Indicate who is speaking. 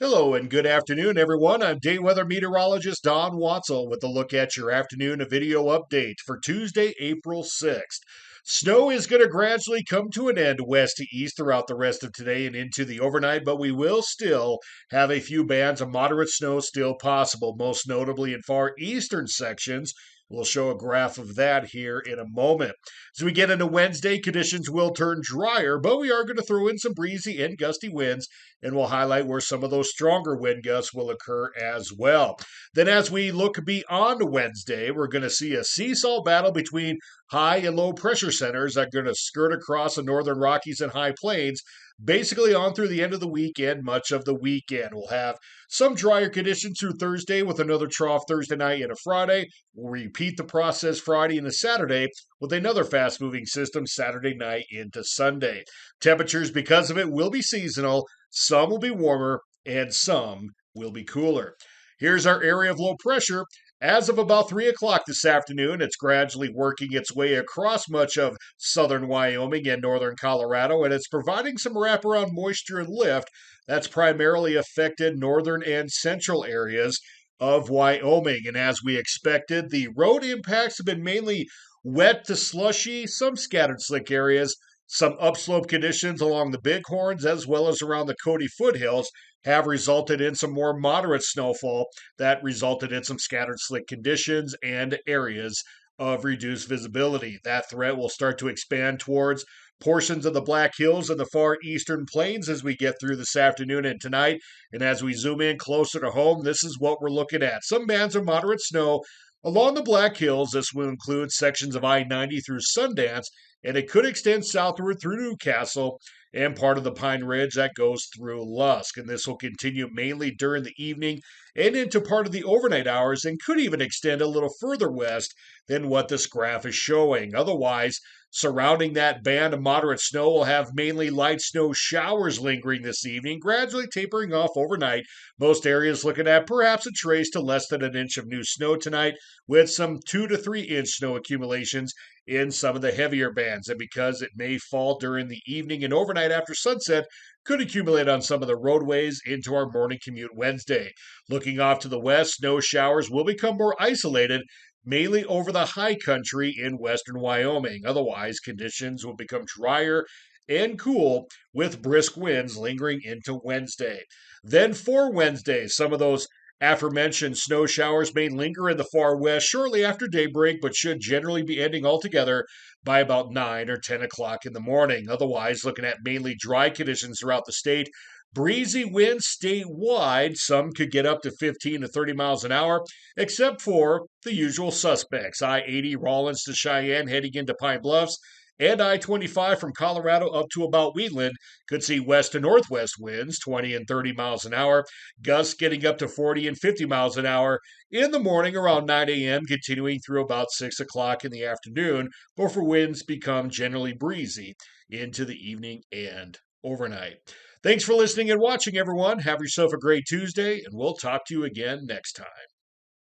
Speaker 1: Hello and good afternoon, everyone. I'm day weather meteorologist Don Watzel with a look at your afternoon video update for Tuesday, April 6th. Snow is going to gradually come to an end west to east throughout the rest of today and into the overnight, but we will still have a few bands of moderate snow still possible, most notably in far eastern sections. We'll show a graph of that here in a moment. As we get into Wednesday, conditions will turn drier, but we are going to throw in some breezy and gusty winds, and we'll highlight where some of those stronger wind gusts will occur as well. Then, as we look beyond Wednesday, we're going to see a seesaw battle between high and low pressure centers that are going to skirt across the northern Rockies and high plains basically on through the end of the weekend, much of the weekend. We'll have some drier conditions through Thursday with another trough Thursday night and a Friday. We'll repeat the process Friday and a Saturday with another fast moving system Saturday night into Sunday. Temperatures, because of it, will be seasonal. Some will be warmer and some will be cooler. Here's our area of low pressure. As of about 3 o'clock this afternoon, it's gradually working its way across much of southern Wyoming and northern Colorado, and it's providing some wraparound moisture and lift that's primarily affected northern and central areas of Wyoming. And as we expected, the road impacts have been mainly wet to slushy, some scattered slick areas, some upslope conditions along the Bighorns as well as around the Cody foothills have resulted in some more moderate snowfall that resulted in some scattered slick conditions and areas of reduced visibility. That threat will start to expand towards portions of the Black Hills and the far eastern plains as we get through this afternoon and tonight. And as we zoom in closer to home, this is what we're looking at. Some bands of moderate snow along the Black Hills. This will include sections of I-90 through Sundance, and it could extend southward through Newcastle and part of the Pine Ridge that goes through Lusk. And this will continue mainly during the evening and into part of the overnight hours and could even extend a little further west than what this graph is showing. Otherwise, surrounding that band of moderate snow will have mainly light snow showers lingering this evening, gradually tapering off overnight. Most areas looking at perhaps a trace to less than an inch of new snow tonight, with some 2 to 3 inch snow accumulations in some of the heavier bands. And because it may fall during the evening and overnight after sunset, could accumulate on some of the roadways into our morning commute Wednesday. Looking off to the west, snow showers will become more isolated, mainly over the high country in western Wyoming. Otherwise, conditions will become drier and cool with brisk winds lingering into Wednesday. Then for Wednesday, some of those aforementioned snow showers may linger in the far west shortly after daybreak, but should generally be ending altogether by about 9 or 10 o'clock in the morning. Otherwise, looking at mainly dry conditions throughout the state. Breezy winds statewide. Some could get up to 15 to 30 miles an hour, except for the usual suspects. I-80 Rawlins to Cheyenne heading into Pine Bluffs, and I-25 from Colorado up to about Wheatland could see west to northwest winds 20 and 30 miles an hour, gusts getting up to 40 and 50 miles an hour in the morning around 9 a.m., continuing through about 6 o'clock in the afternoon, before winds become generally breezy into the evening and overnight. Thanks for listening and watching, everyone. Have yourself a great Tuesday, and we'll talk to you again next time.